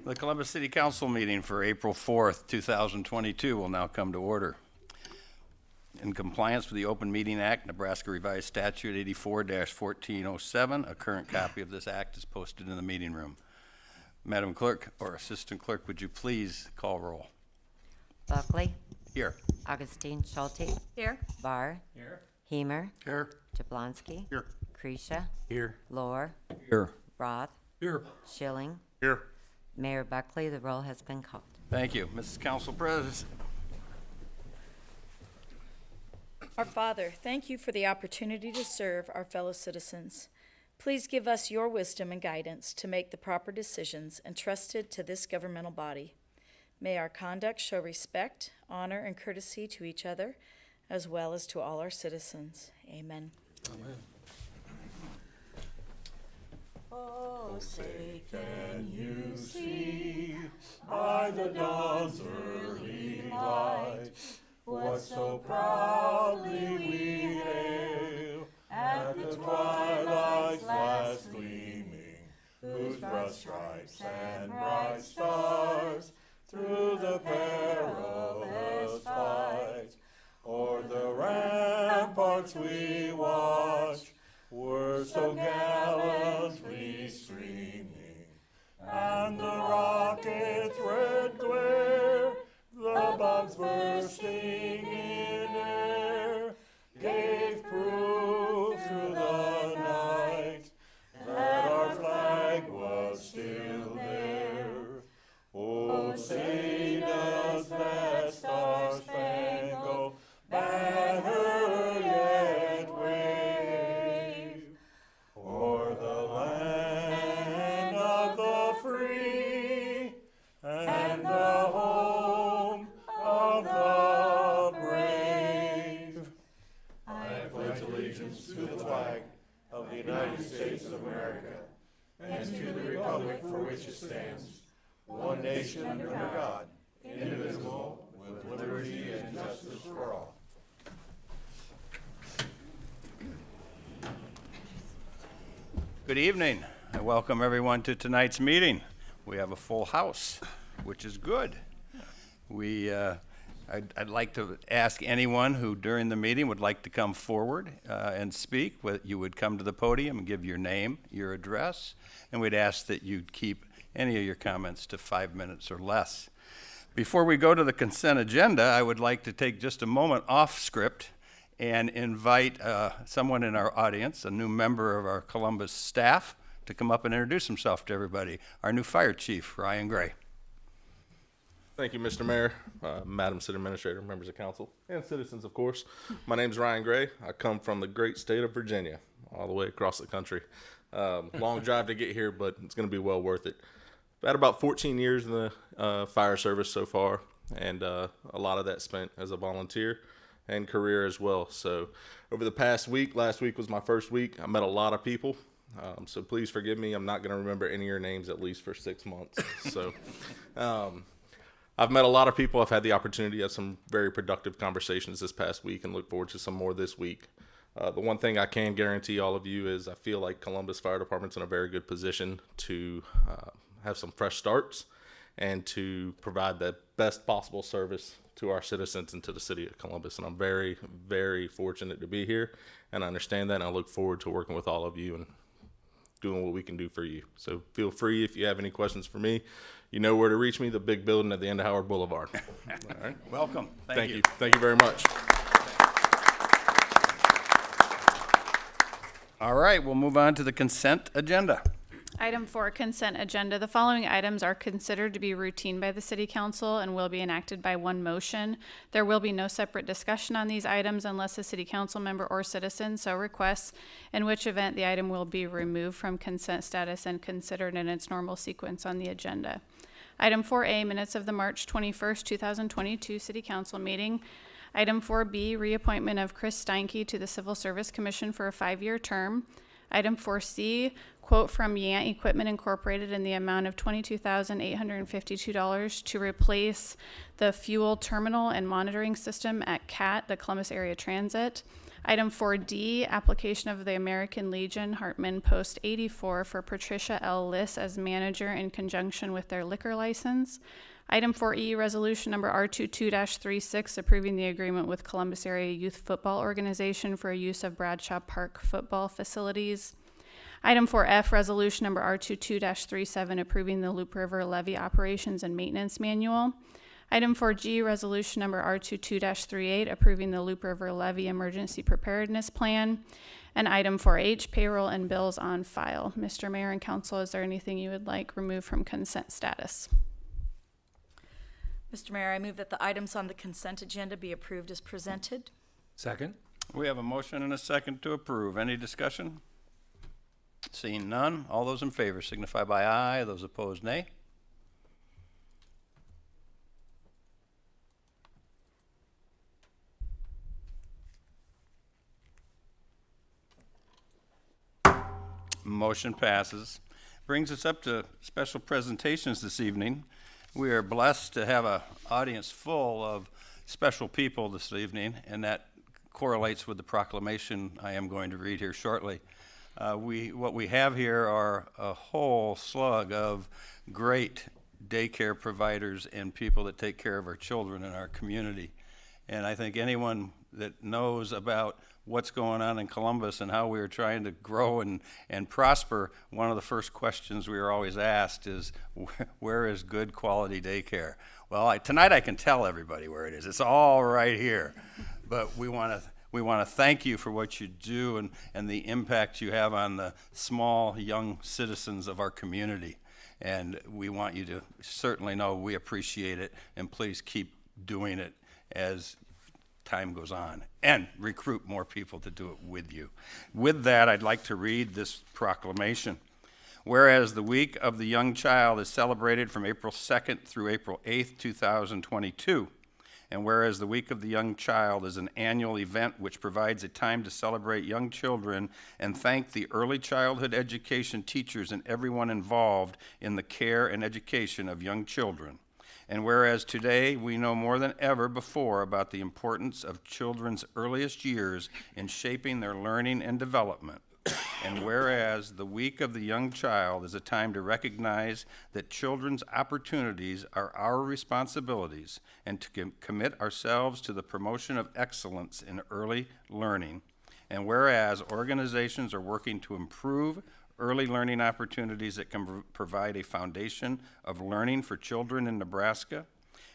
The Columbus City Council meeting for April 4th, 2022 will now come to order. In compliance with the Open Meeting Act, Nebraska Revised Statute 84-1407, a current copy of this act is posted in the meeting room. Madam Clerk or Assistant Clerk, would you please call roll? Buckley. Here. Augustine Schulte. Here. Barr. Here. Hemer. Here. Jablonski. Here. Krisha. Here. Lohr. Here. Roth. Here. Schilling. Here. Mayor Buckley, the roll has been called. Thank you. Mrs. Council President. Our Father, thank you for the opportunity to serve our fellow citizens. Please give us your wisdom and guidance to make the proper decisions entrusted to this governmental body. May our conduct show respect, honor, and courtesy to each other, as well as to all our citizens. Amen. Amen. Oh, say, can you see by the dawn's early light what so proudly we hail at the twilight's last gleaming, whose broad stripes and bright stars through the perilous fight o'er the ramparts we watch were so gallantly streaming, and the rocket's red glare, the bombs bursting in air, gave proof through the night that our flag was still there. Oh, say does that star-spangled banner yet wave o'er the land of the free and the home of the brave? I pledge allegiance to the flag of the United States of America and to the republic for which it stands, one nation under God, indivisible, with liberty and justice for all. Good evening. I welcome everyone to tonight's meeting. We have a full house, which is good. I'd like to ask anyone who during the meeting would like to come forward and speak. You would come to the podium and give your name, your address, and we'd ask that you'd keep any of your comments to 5 minutes or less. Before we go to the consent agenda, I would like to take just a moment off script and invite someone in our audience, a new member of our Columbus staff, to come up and introduce himself to everybody. Our new fire chief, Ryan Gray. Thank you, Mr. Mayor, Madam City Administrator, members of council, and citizens, of course. My name is Ryan Gray. I come from the great state of Virginia, all the way across the country. Long drive to get here, but it's going to be well worth it. I've had about 14 years in the fire service so far, and a lot of that spent as a volunteer and career as well. So over the past week, last week was my first week, I met a lot of people. So please forgive me. I'm not going to remember any of your names at least for 6 months. So I've met a lot of people. I've had the opportunity to have some very productive conversations this past week and look forward to some more this week. The one thing I can guarantee all of you is I feel like Columbus Fire Department's in a very good position to have some fresh starts and to provide the best possible service to our citizens and to the city of Columbus. And I'm very, very fortunate to be here, and I understand that, and I look forward to working with all of you and doing what we can do for you. So feel free if you have any questions for me. You know where to reach me, the big building at the end of Howard Boulevard. All right. Welcome. Thank you. Thank you very much. All right, we'll move on to the consent agenda. Item 4, consent agenda. The following items are considered to be routine by the City Council and will be enacted by one motion. There will be no separate discussion on these items unless a City Council member or citizen so requests, in which event the item will be removed from consent status and considered in its normal sequence on the agenda. Item 4A, minutes of the March 21st, 2022 City Council meeting. Item 4B, reappointment of Chris Steinke to the Civil Service Commission for a 5-year term. Item 4C, quote from Yant Equipment Incorporated in the amount of $22,852 to replace the fuel terminal and monitoring system at CAT, the Columbus Area Transit. Item 4D, application of the American Legion Hartman Post 84 for Patricia L. Liss as manager in conjunction with their liquor license. Item 4E, resolution number R22-36, approving the agreement with Columbus Area Youth Football Organization for use of Bradshaw Park football facilities. Item 4F, resolution number R22-37, approving the Loop River Levee Operations and Maintenance Manual. Item 4G, resolution number R22-38, approving the Loop River Levee Emergency Preparedness Plan. And item 4H, payroll and bills on file. Mr. Mayor and Council, is there anything you would like removed from consent status? Mr. Mayor, I move that the items on the consent agenda be approved as presented. Second. We have a motion and a second to approve. Any discussion? Seeing none, all those in favor signify by aye. Those opposed, nay. Motion passes. Brings us up to special presentations this evening. We are blessed to have an audience full of special people this evening, and that correlates with the proclamation I am going to read here shortly. What we have here are a whole slug of great daycare providers and people that take care of our children in our community. And I think anyone that knows about what's going on in Columbus and how we are trying to grow and prosper, one of the first questions we are always asked is, where is good quality daycare? Well, tonight I can tell everybody where it is. It's all right here. But we want to thank you for what you do and the impact you have on the small, young citizens of our community. And we want you to certainly know we appreciate it, and please keep doing it as time goes on, and recruit more people to do it with you. With that, I'd like to read this proclamation. Whereas the Week of the Young Child is celebrated from April 2nd through April 8th, 2022, and whereas the Week of the Young Child is an annual event which provides a time to celebrate young children and thank the early childhood education teachers and everyone involved in the care and education of young children. And whereas today we know more than ever before about the importance of children's earliest years in shaping their learning and development, and whereas the Week of the Young Child is a time to recognize that children's opportunities are our responsibilities and to commit ourselves to the promotion of excellence in early learning, and whereas organizations are working to improve early learning opportunities that can provide a foundation of learning for children in Nebraska,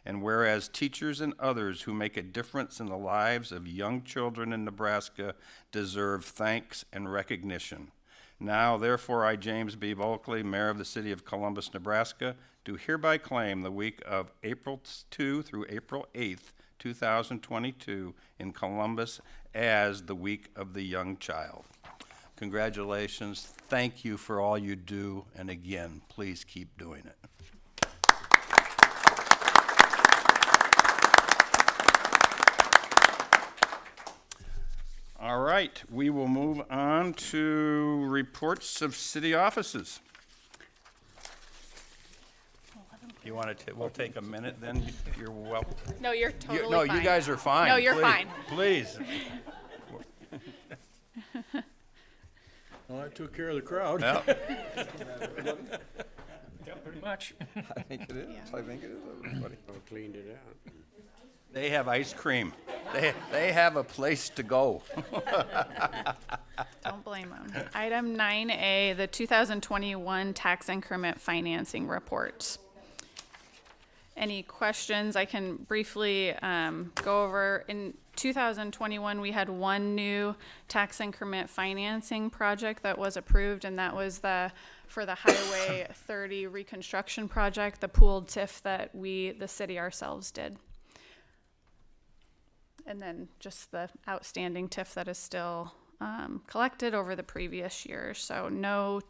and whereas teachers and others who make a difference in the lives of young children in Nebraska deserve thanks and recognition. Now, therefore, I, James B. Bulkley, Mayor of the City of Columbus, Nebraska, do hereby claim the week of April 2 through April 8th, 2022 in Columbus as the Week of the Young Child. Congratulations. Thank you for all you do, and again, please keep doing it. All right, we will move on to reports of city offices. You want to? We'll take a minute then. You're welcome. No, you're totally No, fine. you guys are fine. No, you're Please, fine. Please. Well, I took care of the crowd. Well, Pretty much. I think it is. I think it is, everybody. I cleaned it out. they have ice cream. They have a place to go. Don't blame them. Item 9A, the 2021 tax increment financing report. Any questions? I can briefly go over. In 2021, we had one new tax increment financing project that was approved, and that was for the Highway 30 reconstruction project, the pooled TIF that the city ourselves did. And then just the outstanding TIF that is still collected over the previous year. So no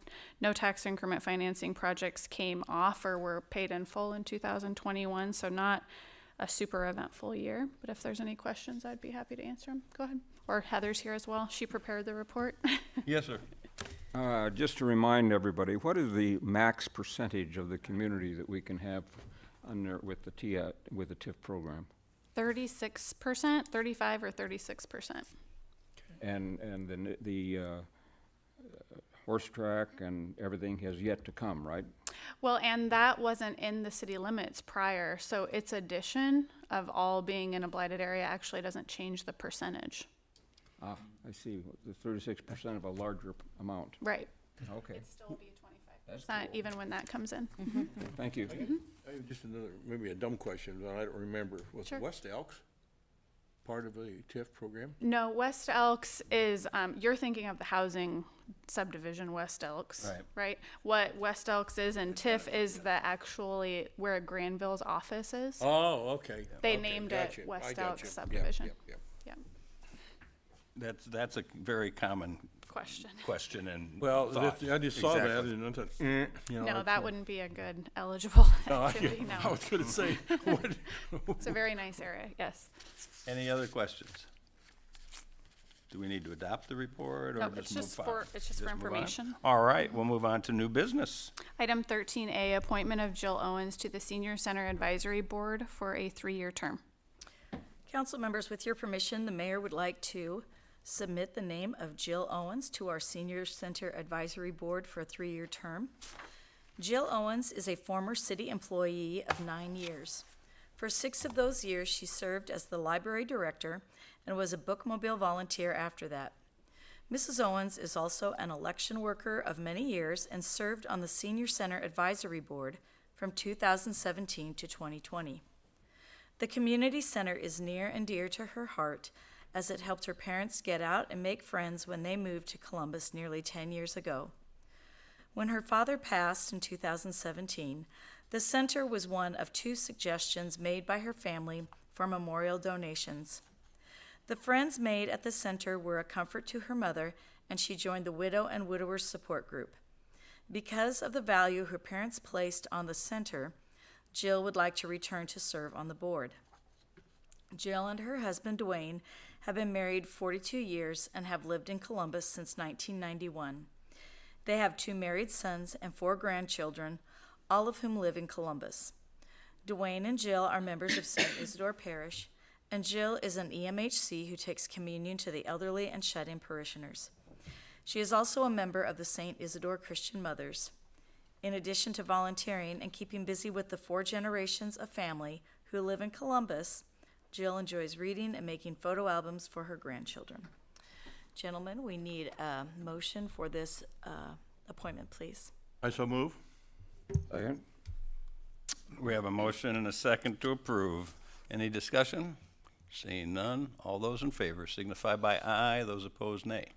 tax increment financing projects came off or were paid in full in 2021. So not a super eventful year. But if there's any questions, I'd be happy to answer them. Go ahead. Or Heather's here as well. She prepared the report. Yes, sir. Just to remind everybody, what is the max percentage of the community that we can have under with the TIF program? 36%, 35 or 36%. and the horse track and everything has yet to come, right? Well, and that wasn't in the city limits prior, so its addition of all being in a blighted area actually doesn't change the percentage. Ah, I see, the 36% of a larger amount. Right. Okay, It'd still be 25%, even when that comes in. thank you. Just another, maybe a dumb question, but I don't remember. Was Sure. West Elks part of the TIF program? No, West Elks is, you're thinking of the housing subdivision, West Elks. Right. Right? What West Elks is and TIF is the actually where Granville's office is. Oh, okay. They Okay, named gotcha. it West I gotcha. Elks Yep, subdivision. yep, yep. Yeah, That's a very common question. question and Well, thought. I just saw that Exactly. and I thought, you know. No, it's, that wouldn't be a good eligible activity, I no. was gonna say, what? It's a very nice area, yes. Any other questions? Do we need to adopt the report or No, just it's move just forward? it's just for move on? information. All right, we'll move on to new business. Item 13A, appointment of Jill Owens to the Senior Center Advisory Board for a 3-year term. Council members, with your permission, the mayor would like to submit the name of Jill Owens to our Senior Center Advisory Board for a 3-year term. Jill Owens is a former city employee of 9 years. For 6 of those years, she served as the library director and was a bookmobile volunteer after that. Mrs. Owens is also an election worker of many years and served on the Senior Center Advisory Board from 2017 to 2020. The community center is near and dear to her heart as it helped her parents get out and make friends when they moved to Columbus nearly 10 years ago. When her father passed in 2017, the center was one of 2 suggestions made by her family for memorial donations. The friends made at the center were a comfort to her mother, and she joined the Widow and Widowers Support Group. Because of the value her parents placed on the center, Jill would like to return to serve on the board. Jill and her husband, Dwayne, have been married 42 years and have lived in Columbus since 1991. They have 2 married sons and 4 grandchildren, all of whom live in Columbus. Dwayne and Jill are members of St. Isidore Parish, and Jill is an EMHC who takes communion to the elderly and shut-in parishioners. She is also a member of the St. Isidore Christian Mothers. In addition to volunteering and keeping busy with the 4 generations of family who live in Columbus, Jill enjoys reading and making photo albums for her grandchildren. Gentlemen, we need a motion for this appointment, please. I so move. Second? We have a motion and a second to approve. Any discussion? Seeing none, all those in favor signify by aye, those opposed nay.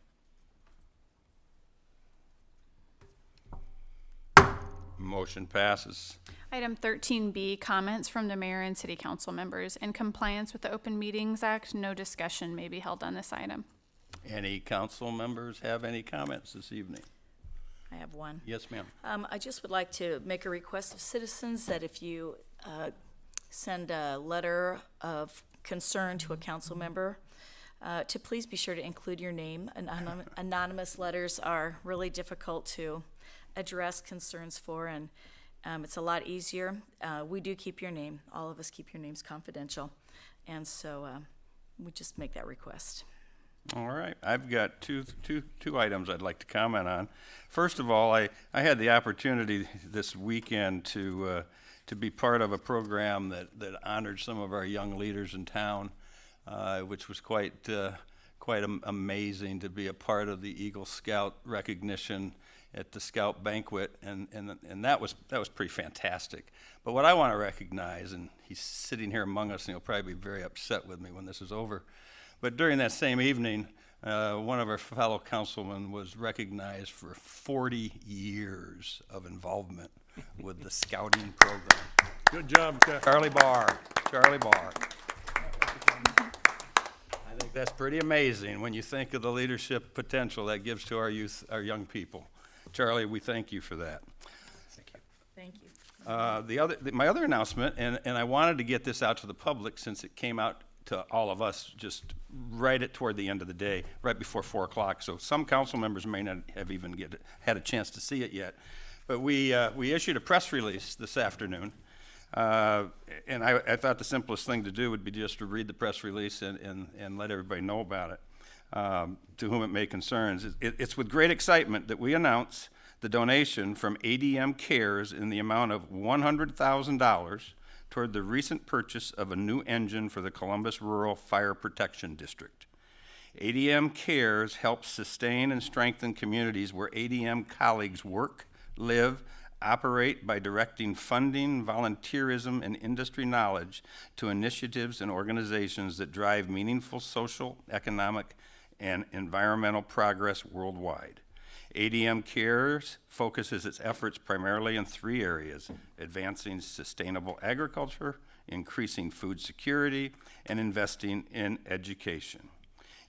Motion passes. Item 13B, comments from the mayor and city council members. In compliance with the Open Meetings Act, no discussion may be held on this item. Any council members have any comments this evening? I have one. Yes, ma'am. I just would like to make a request of citizens that if you send a letter of concern to a council member, to please be sure to include your name. Anonymous letters are really difficult to address concerns for, and it's a lot easier. We do keep your name. All of us keep your names confidential, and so we just make that request. All right, I've got two items I'd like to comment on. First of all, I had the opportunity this weekend to be part of a program that honored some of our young leaders in town, which was quite amazing to be a part of the Eagle Scout recognition at the Scout banquet, and that was pretty fantastic. But what I want to recognize, and he's sitting here among us, and he'll probably be very upset with me when this is over, but during that same evening, one of our fellow councilmen was recognized for 40 years of involvement with the scouting program. Good job, Jeff. Charlie Barr. I think that's pretty amazing when you think of the leadership potential that gives to our youth, our young people. Charlie, we thank you for that. Thank you. My other announcement, and I wanted to get this out to the public since it came out to all of us just toward the end of the day, right before 4 o'clock. So some council members may not have even had a chance to see it yet. But we issued a press release this afternoon. And I thought the simplest thing to do would be just to read the press release and let everybody know about it. to whom it may concern. It's with great excitement that we announce the donation from ADM Cares in the amount of $100,000 toward the recent purchase of a new engine for the Columbus Rural Fire Protection District. ADM Cares helps sustain and strengthen communities where ADM colleagues work, live, operate by directing funding, volunteerism, and industry knowledge to initiatives and organizations that drive meaningful social, economic, and environmental progress worldwide. ADM Cares focuses its efforts primarily in 3 areas: advancing sustainable agriculture, increasing food security, and investing in education.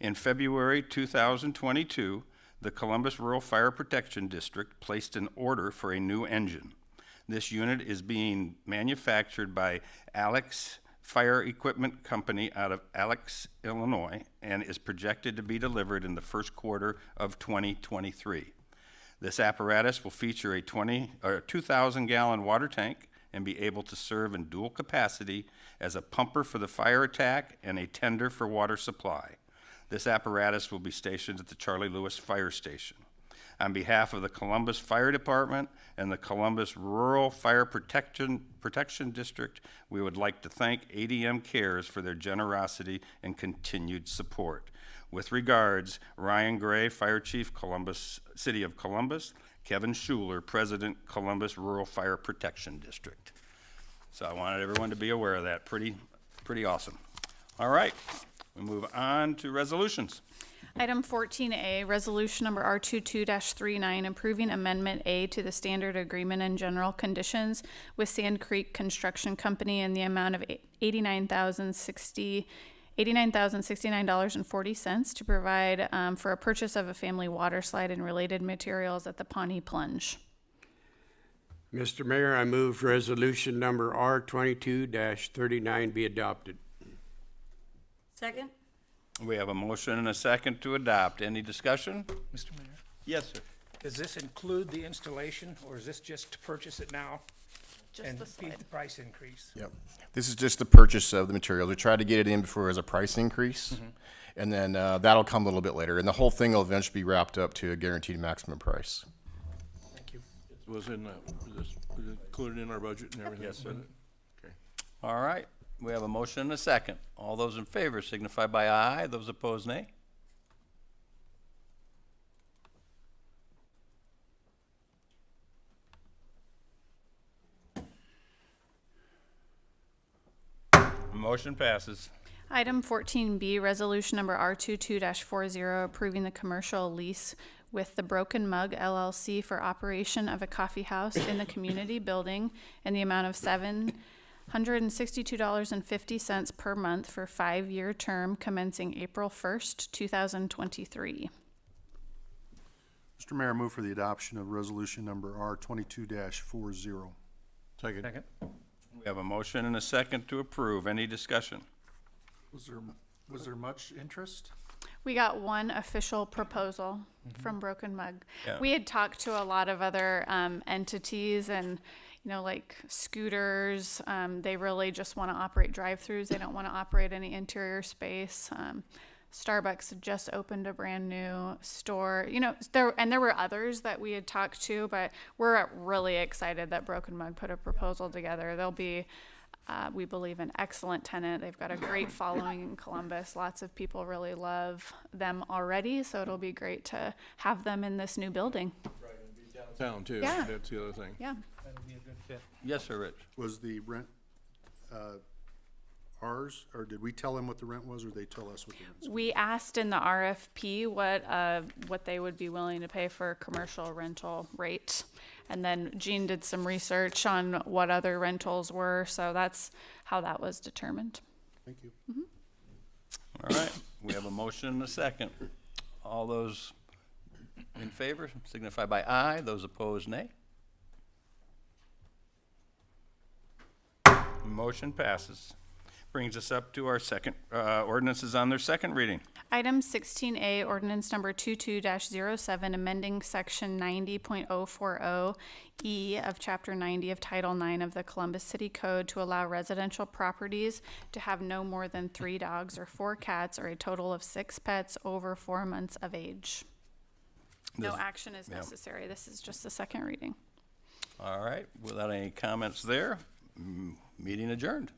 In February 2022, the Columbus Rural Fire Protection District placed an order for a new engine. This unit is being manufactured by Alex Fire Equipment Company out of Alex, Illinois, and is projected to be delivered in the first quarter of 2023. This apparatus will feature a 2,000-gallon water tank and be able to serve in dual capacity as a pumper for the fire attack and a tender for water supply. This apparatus will be stationed at the Charlie Lewis Fire Station. On behalf of the Columbus Fire Department and the Columbus Rural Fire Protection District, we would like to thank ADM Cares for their generosity and continued support. With regards, Ryan Gray, Fire Chief, Columbus, City of Columbus, Kevin Schuler, President, Columbus Rural Fire Protection District. So I wanted everyone to be aware of that. Pretty awesome. All right. We move on to resolutions. Item 14A, resolution number R22-39, approving Amendment A to the standard agreement and general conditions with Sand Creek Construction Company in the amount of $89,069.40 to provide for a purchase of a family water slide and related materials at the Pawnee Plunge. Mr. Mayor, I move resolution number R22-39 be adopted. Second? We have a motion and a second to adopt. Any discussion? Mr. Mayor, Yes, sir. does this include the installation, or is this just to purchase it now Just and the beat slide. the price increase? Yep. This is just the purchase of the materials. We tried to get it in before as a price increase, and then that'll come a little bit later. And the whole thing will eventually be wrapped up to a guaranteed maximum price. Thank you. Was included in our budget and everything? Yes, sir. Okay. All right. We have a motion and a second. All those in favor signify by aye. Those opposed, nay. Motion passes. Item 14B, resolution number R22-40, approving the commercial lease with the Broken Mug LLC for operation of a coffee house in the community building in the amount of $762.50 per month for 5-year term commencing April 1st, 2023. Mr. Mayor, I move for the adoption of resolution number R22-40. Second. We have a motion and a second to approve. Any discussion? Was there much interest? We got one official proposal from Broken Mug. Yeah. We had talked to a lot of other entities and, like scooters. They really just want to operate drive-throughs. They don't want to operate any interior space. Starbucks had just opened a brand new store. There were others that we had talked to, but we're really excited that Broken Mug put a proposal together. They'll be, we believe, an excellent tenant. They've got a great following in Columbus. Lots of people really love them already, so it'll be great to have them in this new building. Right, and be downtown too. Yeah. That's the other thing. Yeah. That'll be a good fit. Yes, sir, Rich. Was the rent ours, or did we tell them what the rent was, or they tell us what the rent is? We asked in the RFP what they would be willing to pay for a commercial rental rate. And then Jean did some research on what other rentals were, so that's how that was determined. Thank you. All right. We have a motion and a second. All those in favor signify by aye. Those opposed, nay. Motion passes. brings us up to our second, ordinances on their second reading. Item 16A, ordinance number 22-07, amending section 90.040E of Chapter 90 of Title 9 of the Columbus City Code to allow residential properties to have no more than 3 dogs or 4 cats or a total of 6 pets over 4 months of age. No This- action is yeah. necessary. This is just the second reading. All right, without any comments there, meeting adjourned.